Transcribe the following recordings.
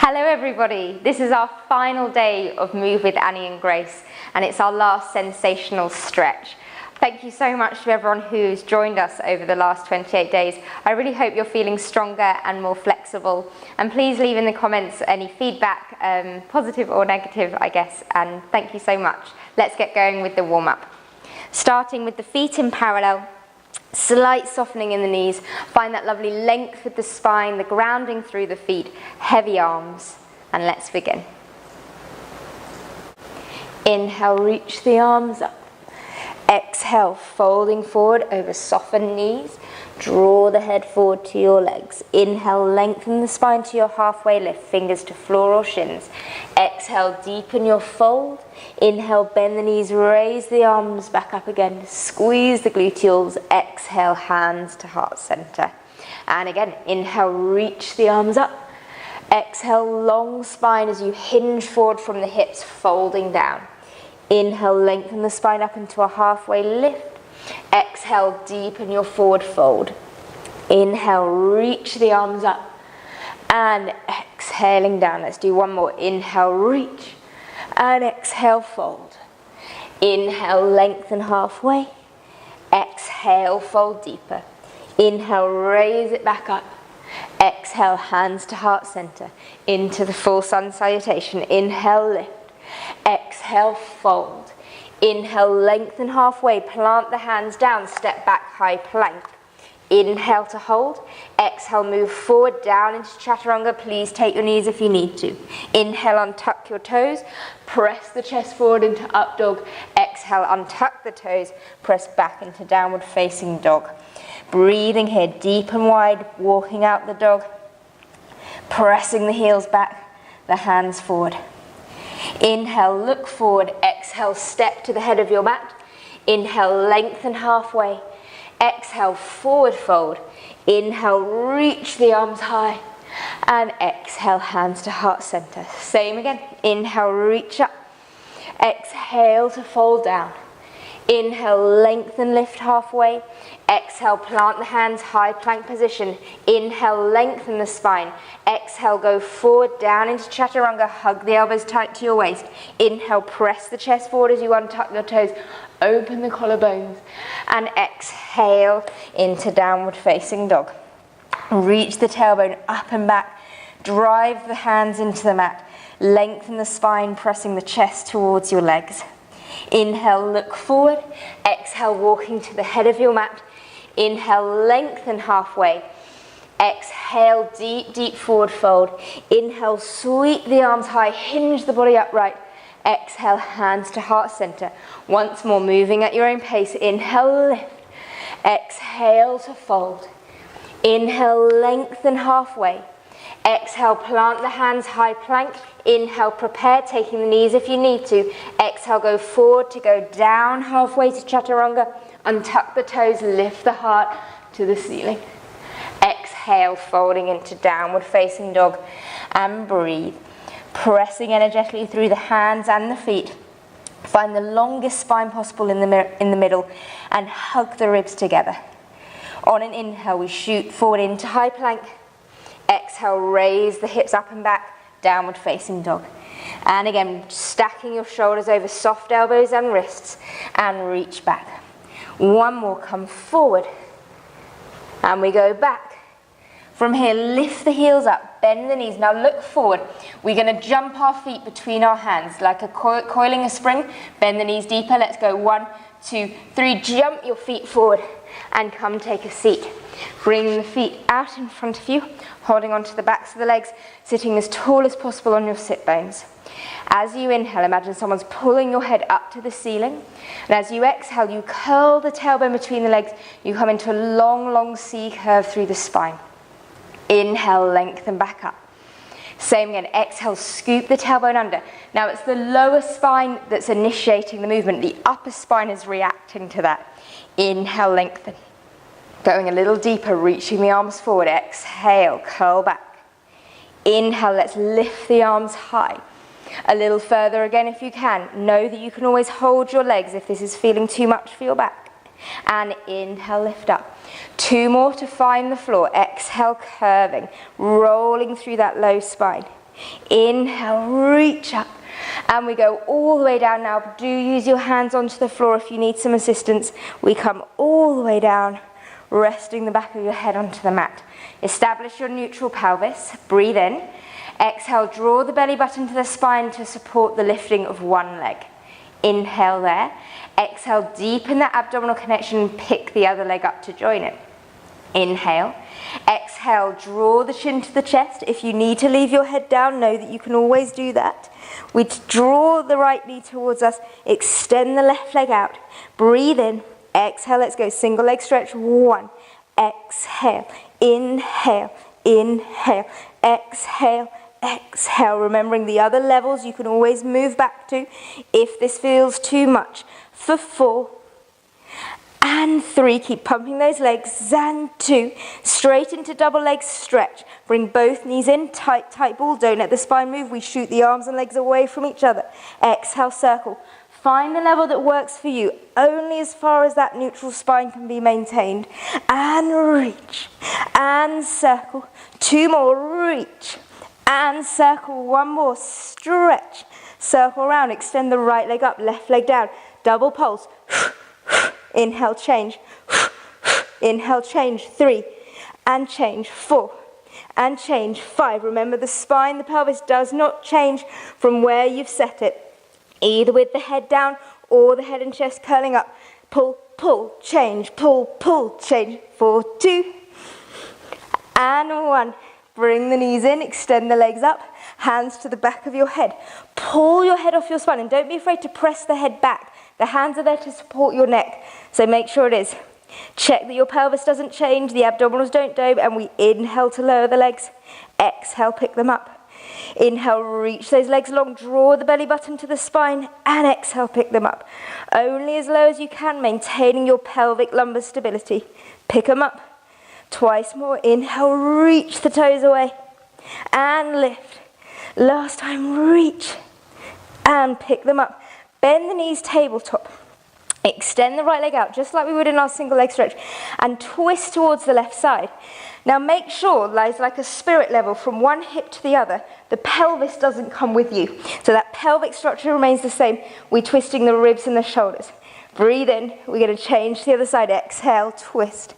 Hello everybody, this is our final day of Move with Annie and Grace, and it's our last sensational stretch. Thank you so much to everyone who's joined us over the last 28 days. I really hope you're feeling stronger and more flexible, and please leave in the comments any feedback, positive or negative I guess, and thank you so much. Let's get going with the warm-up. Starting with the feet in parallel, slight softening in the knees, find that lovely length with the spine, the grounding through the feet, heavy arms, and let's begin. Inhale, reach the arms up. Exhale, folding forward over softened knees, draw the head forward to your legs. Inhale, lengthen the spine to your halfway lift, fingers to floor or shins. Exhale, deepen your fold. Inhale, bend the knees, raise the arms back up again, squeeze the gluteals. Exhale, hands to heart center. And again, inhale, reach the arms up. Exhale, long spine as you hinge forward from the hips, folding down. Inhale, lengthen the spine up into a halfway lift. Exhale, deepen your forward fold. Inhale, reach the arms up. And exhaling down. Let's do one more. Inhale, reach. And exhale, fold. Inhale, lengthen halfway. Exhale, fold deeper. Inhale, raise it back up. Exhale, hands to heart center. Into the full sun salutation. Inhale, lift. Exhale, fold. Inhale, lengthen halfway, plant the hands down, step back, high plank. Inhale to hold. Exhale, move forward, down into chaturanga. Please take your knees if you need to. Inhale, untuck your toes, press the chest forward into up dog. Exhale, untuck the toes, press back into downward facing dog. Breathing here, deep and wide, walking out the dog. Pressing the heels back, the hands forward. Inhale, look forward. Exhale, step to the head of your mat. Inhale, lengthen halfway. Exhale, forward fold. Inhale, reach the arms high. And exhale, hands to heart center. Same again. Inhale, reach up. Exhale to fold down. Inhale, lengthen, lift halfway. Exhale, plant the hands, high plank position. Inhale, lengthen the spine. Exhale, go forward, down into chaturanga. Hug the elbows tight to your waist. Inhale, press the chest forward as you untuck your toes. Open the collarbones. And exhale into downward facing dog. Reach the tailbone up and back. Drive the hands into the mat. Lengthen the spine, pressing the chest towards your legs. Inhale, look forward. Exhale, walking to the head of your mat. Inhale, lengthen halfway. Exhale, deep, deep forward fold. Inhale, sweep the arms high, hinge the body upright. Exhale, hands to heart center. Once more, moving at your own pace. Inhale, lift. Exhale to fold. Inhale, lengthen halfway. Exhale, plant the hands, high plank. Inhale, prepare, taking the knees if you need to. Exhale, go forward to go down halfway to chaturanga. Untuck the toes, lift the heart to the ceiling. Exhale, folding into downward facing dog. And breathe. Pressing energetically through the hands and the feet. Find the longest spine possible in the middle and hug the ribs together. On an inhale, we shoot forward into high plank. Exhale, raise the hips up and back, downward facing dog. And again, stacking your shoulders over soft elbows and wrists and reach back. One more, come forward. And we go back. From here, lift the heels up, bend the knees. Now look forward. We're going to jump our feet between our hands like a coiling a spring. Bend the knees deeper. Let's go 1, 2, 3. Jump your feet forward and come take a seat. Bring the feet out in front of you, holding onto the backs of the legs, sitting as tall as possible on your sit bones. As you inhale, imagine someone's pulling your head up to the ceiling. And as you exhale, you curl the tailbone between the legs. You come into a long, long C curve through the spine. Inhale, lengthen back up. Same again, exhale, scoop the tailbone under. Now it's the lower spine that's initiating the movement. The upper spine is reacting to that. Inhale, lengthen. Going a little deeper, reaching the arms forward. Exhale, curl back. Inhale, let's lift the arms high. A little further again if you can. Know that you can always hold your legs if this is feeling too much for your back. And inhale, lift up. 2 more to find the floor. Exhale, curving, rolling through that low spine. Inhale, reach up. And we go all the way down now. Do use your hands onto the floor if you need some assistance. We come all the way down, resting the back of your head onto the mat. Establish your neutral pelvis. Breathe in. Exhale, draw the belly button to the spine to support the lifting of one leg. Inhale there. Exhale, deepen that abdominal connection and pick the other leg up to join it. Inhale. Exhale, draw the chin to the chest. If you need to leave your head down, know that you can always do that. We draw the right knee towards us, extend the left leg out. Breathe in. Exhale, let's go. Single leg stretch. 1. Exhale. Inhale. Inhale. Exhale. Exhale. Remembering the other levels you can always move back to if this feels too much. For 4. And 3, keep pumping those legs, and 2, straight into double leg stretch. Bring both knees in, tight, tight ball, don't let the spine move. We shoot the arms and legs away from each other. Exhale, circle. Find the level that works for you, only as far as that neutral spine can be maintained. And reach, and circle. 2 more, reach, and circle. 1 more, stretch. Circle around, extend the right leg up, left leg down. Double pulse. Inhale, change. Inhale, change. 3, and change. 4, and change. 5. Remember, the spine, the pelvis does not change from where you've set it, either with the head down or the head and chest curling up. Pull, pull, change. Pull, pull, change. 4, 2, and 1. Bring the knees in, extend the legs up, hands to the back of your head. Pull your head off your spine, and don't be afraid to press the head back. The hands are there to support your neck, so make sure it is. Check that your pelvis doesn't change, the abdominals don't dome, and we inhale to lower the legs. Exhale, pick them up. Inhale, reach those legs long, draw the belly button to the spine, and exhale, pick them up. Only as low as you can, maintaining your pelvic lumbar stability. Pick them up. Twice more. Inhale, reach the toes away, and lift. Last time, reach, and pick them up. Bend the knees tabletop. Extend the right leg out, just like we would in our single leg stretch, and twist towards the left side. Now make sure, lies like a spirit level from one hip to the other. The pelvis doesn't come with you. So that pelvic structure remains the same. We're twisting the ribs and the shoulders. Breathe in. We're going to change to the other side. Exhale, twist.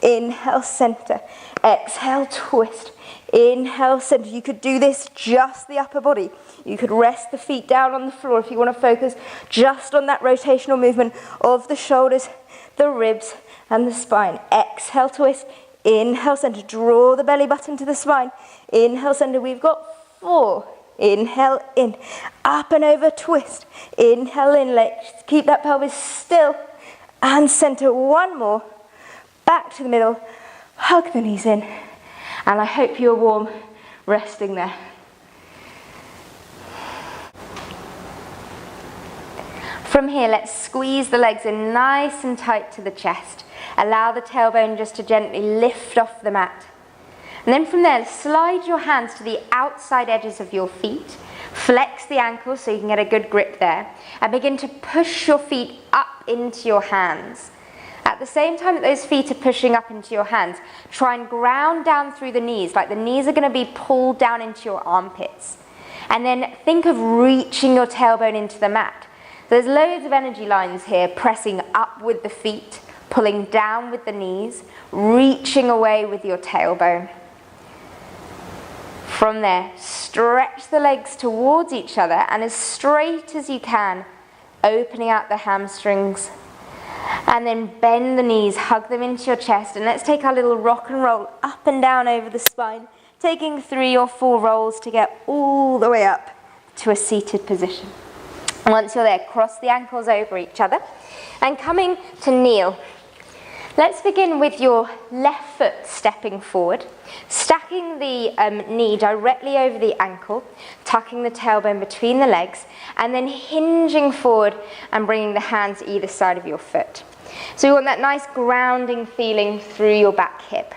Inhale, center. Exhale, twist. Inhale, center. You could do this just the upper body. You could rest the feet down on the floor if you want to focus just on that rotational movement of the shoulders, the ribs, and the spine. Exhale, twist. Inhale, center. Draw the belly button to the spine. Inhale, center. We've got 4. Inhale, in. Up and over, twist. Inhale, in. Let's keep that pelvis still. And center. 1 more. Back to the middle. Hug the knees in. And I hope you're warm resting there. From here, let's squeeze the legs in nice and tight to the chest. Allow the tailbone just to gently lift off the mat. And then from there, slide your hands to the outside edges of your feet. Flex the ankles so you can get a good grip there. And begin to push your feet up into your hands. At the same time that those feet are pushing up into your hands, try and ground down through the knees, like the knees are going to be pulled down into your armpits. And then think of reaching your tailbone into the mat. There's loads of energy lines here, pressing up with the feet, pulling down with the knees, reaching away with your tailbone. From there, stretch the legs towards each other and as straight as you can, opening out the hamstrings. And then bend the knees, hug them into your chest, and let's take our little rock and roll up and down over the spine, taking 3 or 4 rolls to get all the way up to a seated position. And once you're there, cross the ankles over each other and coming to kneel. Let's begin with your left foot stepping forward, stacking the knee directly over the ankle, tucking the tailbone between the legs, and then hinging forward and bringing the hands either side of your foot. So we want that nice grounding feeling through your back hip.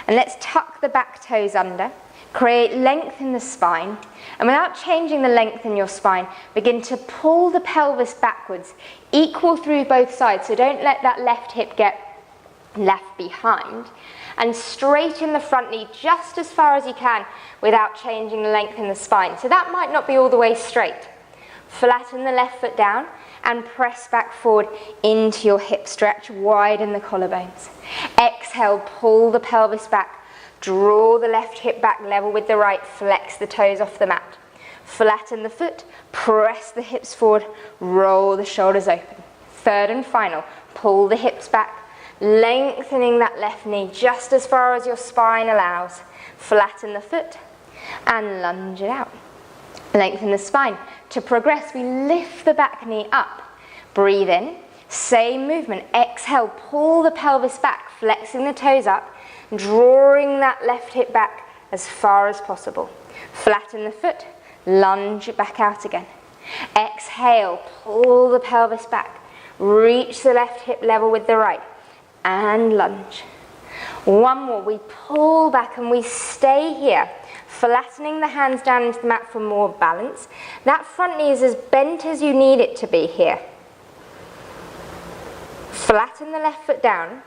And let's tuck the back toes under, create length in the spine, and without changing the length in your spine, begin to pull the pelvis backwards, equal through both sides. So don't let that left hip get left behind, and straighten the front knee just as far as you can without changing the length in the spine. So that might not be all the way straight. Flatten the left foot down and press back forward into your hip stretch, widen the collarbones. Exhale, pull the pelvis back, draw the left hip back level with the right, flex the toes off the mat. Flatten the foot, press the hips forward, roll the shoulders open. Third and final, pull the hips back, lengthening that left knee just as far as your spine allows. Flatten the foot and lunge it out. Lengthen the spine. To progress, we lift the back knee up. Breathe in, same movement. Exhale, pull the pelvis back, flexing the toes up, drawing that left hip back as far as possible. Flatten the foot, lunge it back out again. Exhale, pull the pelvis back, reach the left hip level with the right, and lunge. One more, we pull back and we stay here, flattening the hands down into the mat for more balance. That front knee is as bent as you need it to be here. Flatten the left foot down,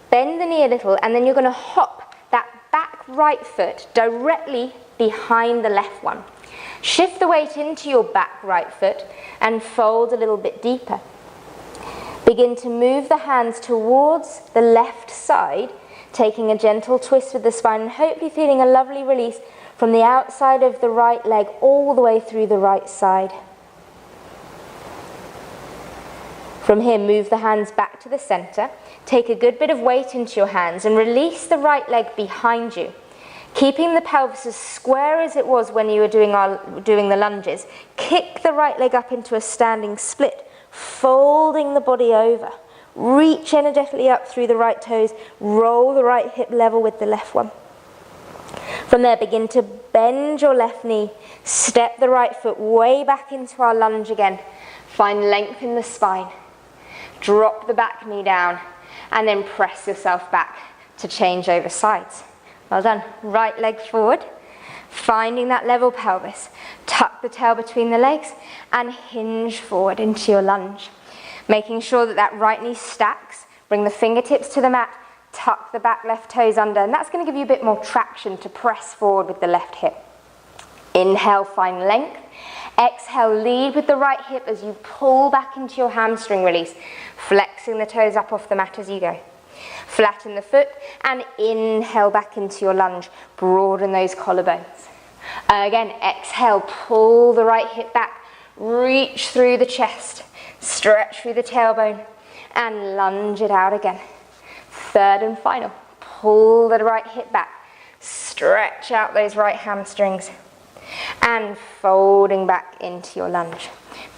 bend the knee a little, and then you're going to hop that back right foot directly behind the left one. Shift the weight into your back right foot and fold a little bit deeper. Begin to move the hands towards the left side, taking a gentle twist with the spine and hopefully feeling a lovely release from the outside of the right leg all the way through the right side. From here, move the hands back to the center. Take a good bit of weight into your hands and release the right leg behind you. Keeping the pelvis as square as it was when you were doing the lunges. Kick the right leg up into a standing split, folding the body over. Reach energetically up through the right toes. Roll the right hip level with the left one. From there, begin to bend your left knee. Step the right foot way back into our lunge again. Find length in the spine. Drop the back knee down and then press yourself back to change over sides. Well done. Right leg forward. Finding that level pelvis. Tuck the tail between the legs and hinge forward into your lunge. Making sure that that right knee stacks. Bring the fingertips to the mat. Tuck the back left toes under, and that's going to give you a bit more traction to press forward with the left hip. Inhale, find length. Exhale, lead with the right hip as you pull back into your hamstring release, flexing the toes up off the mat as you go. Flatten the foot and inhale back into your lunge. Broaden those collarbones. Again, exhale, pull the right hip back, reach through the chest, stretch through the tailbone, and lunge it out again. Third and final, pull the right hip back, stretch out those right hamstrings, and folding back into your lunge.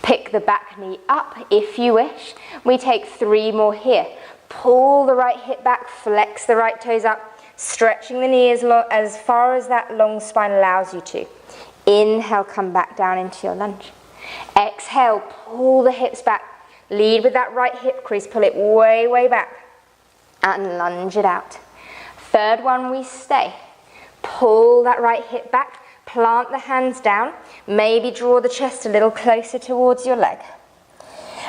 Pick the back knee up if you wish. We take 3 more here. Pull the right hip back, flex the right toes up, stretching the knee as far as that long spine allows you to. Inhale, come back down into your lunge. Exhale, pull the hips back, lead with that right hip crease, pull it way, way back, and lunge it out. Third one, we stay. Pull that right hip back, plant the hands down, maybe draw the chest a little closer towards your leg.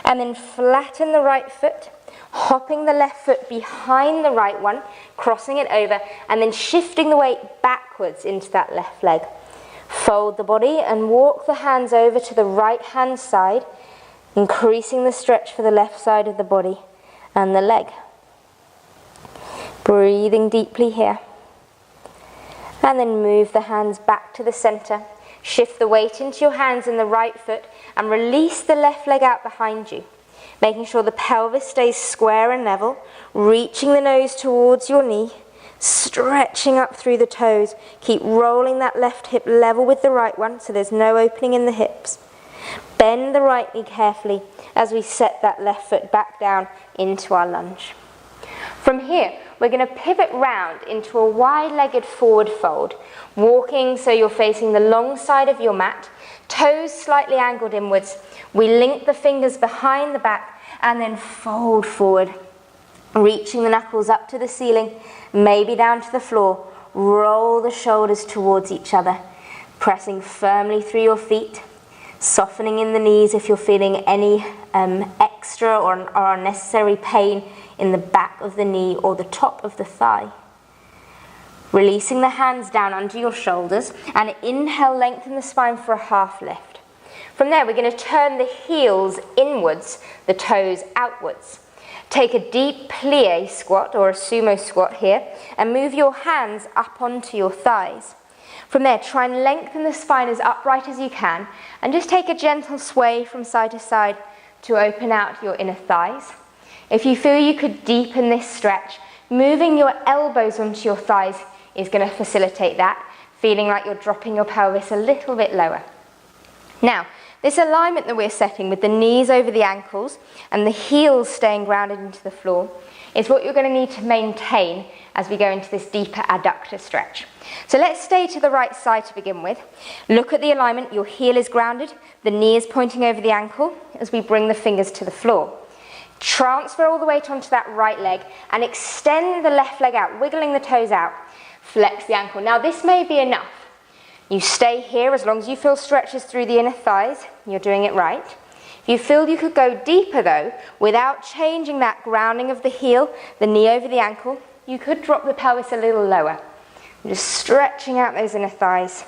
And then flatten the right foot, hopping the left foot behind the right one, crossing it over, and then shifting the weight backwards into that left leg. Fold the body and walk the hands over to the right hand side, increasing the stretch for the left side of the body and the leg. Breathing deeply here. And then move the hands back to the center. Shift the weight into your hands in the right foot and release the left leg out behind you. Making sure the pelvis stays square and level, reaching the nose towards your knee, stretching up through the toes. Keep rolling that left hip level with the right one so there's no opening in the hips. Bend the right knee carefully as we set that left foot back down into our lunge. From here, we're going to pivot round into a wide-legged forward fold, walking so you're facing the long side of your mat, toes slightly angled inwards. We link the fingers behind the back and then fold forward, reaching the knuckles up to the ceiling, maybe down to the floor. Roll the shoulders towards each other, pressing firmly through your feet, softening in the knees if you're feeling any extra or unnecessary pain in the back of the knee or the top of the thigh. Releasing the hands down under your shoulders, and inhale, lengthen the spine for a half lift. From there, we're going to turn the heels inwards, the toes outwards. Take a deep plie squat or a sumo squat here, and move your hands up onto your thighs. From there, try and lengthen the spine as upright as you can, and just take a gentle sway from side to side to open out your inner thighs. If you feel you could deepen this stretch, moving your elbows onto your thighs is going to facilitate that, feeling like you're dropping your pelvis a little bit lower. Now, this alignment that we're setting with the knees over the ankles and the heels staying grounded into the floor is what you're going to need to maintain as we go into this deeper adductor stretch. So let's stay to the right side to begin with. Look at the alignment, your heel is grounded, the knee is pointing over the ankle as we bring the fingers to the floor. Transfer all the weight onto that right leg and extend the left leg out, wiggling the toes out. Flex the ankle. Now this may be enough. You stay here as long as you feel stretches through the inner thighs. You're doing it right. If you feel you could go deeper though, without changing that grounding of the heel, the knee over the ankle, you could drop the pelvis a little lower. Just stretching out those inner thighs.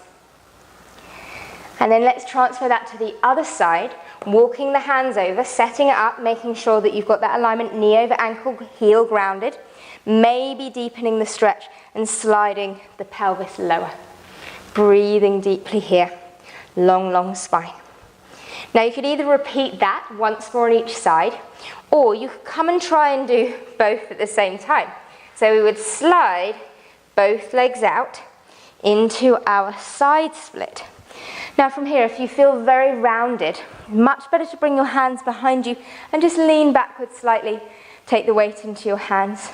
And then let's transfer that to the other side, walking the hands over, setting it up, making sure that you've got that alignment, knee over ankle, heel grounded, maybe deepening the stretch and sliding the pelvis lower. Breathing deeply here, long, long spine. Now you could either repeat that once more on each side, or you could come and try and do both at the same time. So we would slide both legs out into our side split. Now from here, if you feel very rounded, much better to bring your hands behind you and just lean backwards slightly. Take the weight into your hands.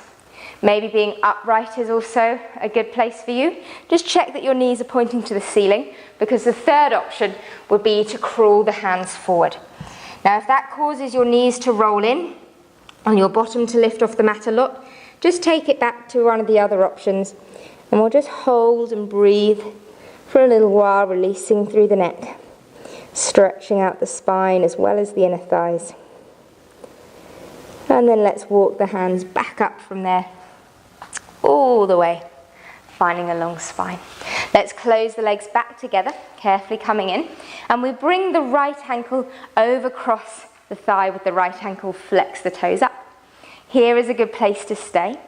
Maybe being upright is also a good place for you. Just check that your knees are pointing to the ceiling, because the third option would be to crawl the hands forward. Now if that causes your knees to roll in and your bottom to lift off the mat a lot, just take it back to one of the other options, and we'll just hold and breathe for a little while, releasing through the neck, stretching out the spine as well as the inner thighs. And then let's walk the hands back up from there, all the way, finding a long spine. Let's close the legs back together, carefully coming in, and we bring the right ankle over across the thigh with the right ankle, flex the toes up. Here is a good place to stay.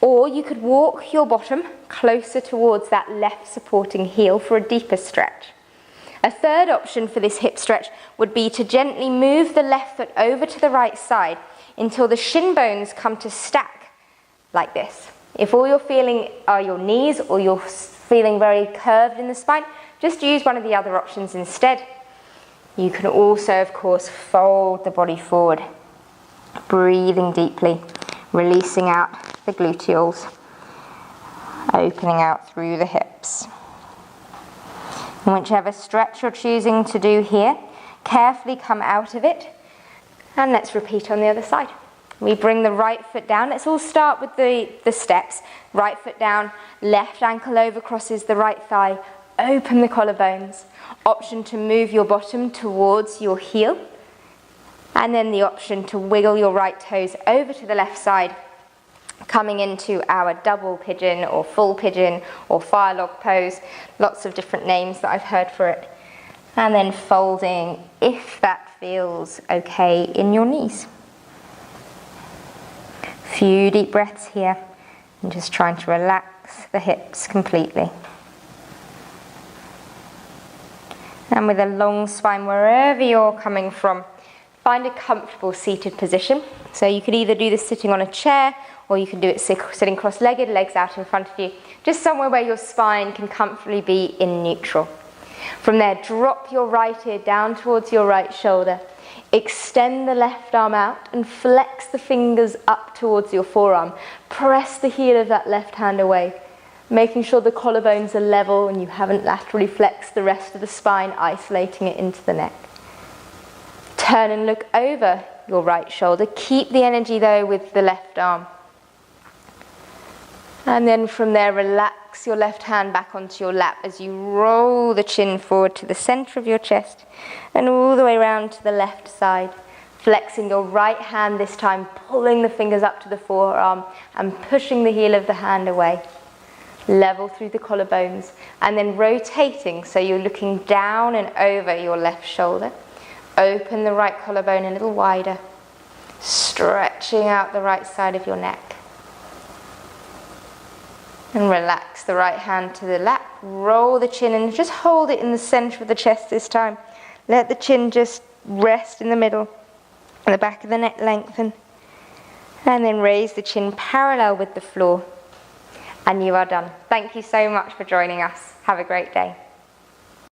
Or you could walk your bottom closer towards that left supporting heel for a deeper stretch. A third option for this hip stretch would be to gently move the left foot over to the right side until the shin bones come to stack like this. If all you're feeling are your knees, or you're feeling very curved in the spine, just use one of the other options instead. You can also, of course, fold the body forward, breathing deeply, releasing out the gluteals, opening out through the hips. And whichever stretch you're choosing to do here, carefully come out of it, and let's repeat on the other side. We bring the right foot down. Let's all start with the steps. Right foot down, left ankle over crosses the right thigh, open the collarbones. Option to move your bottom towards your heel, and then the option to wiggle your right toes over to the left side, coming into our double pigeon or full pigeon or fire log pose. Lots of different names that I've heard for it. And then folding if that feels okay in your knees. Few deep breaths here, and just trying to relax the hips completely. And with a long spine wherever you're coming from, find a comfortable seated position. So you could either do this sitting on a chair, or you can do it sitting cross-legged, legs out in front of you, just somewhere where your spine can comfortably be in neutral. From there, drop your right ear down towards your right shoulder. Extend the left arm out and flex the fingers up towards your forearm. Press the heel of that left hand away, making sure the collarbones are level and you haven't laterally flexed the rest of the spine, isolating it into the neck. Turn and look over your right shoulder. Keep the energy though with the left arm. And then from there, relax your left hand back onto your lap as you roll the chin forward to the center of your chest and all the way around to the left side. Flexing your right hand this time, pulling the fingers up to the forearm and pushing the heel of the hand away. level through the collarbones, and then rotating so you're looking down and over your left shoulder. Open the right collarbone a little wider, stretching out the right side of your neck. And relax the right hand to the lap, roll the chin and just hold it in the center of the chest this time. Let the chin just rest in the middle, and the back of the neck lengthen. And then raise the chin parallel with the floor. And you are done. Thank you so much for joining us. Have a great day.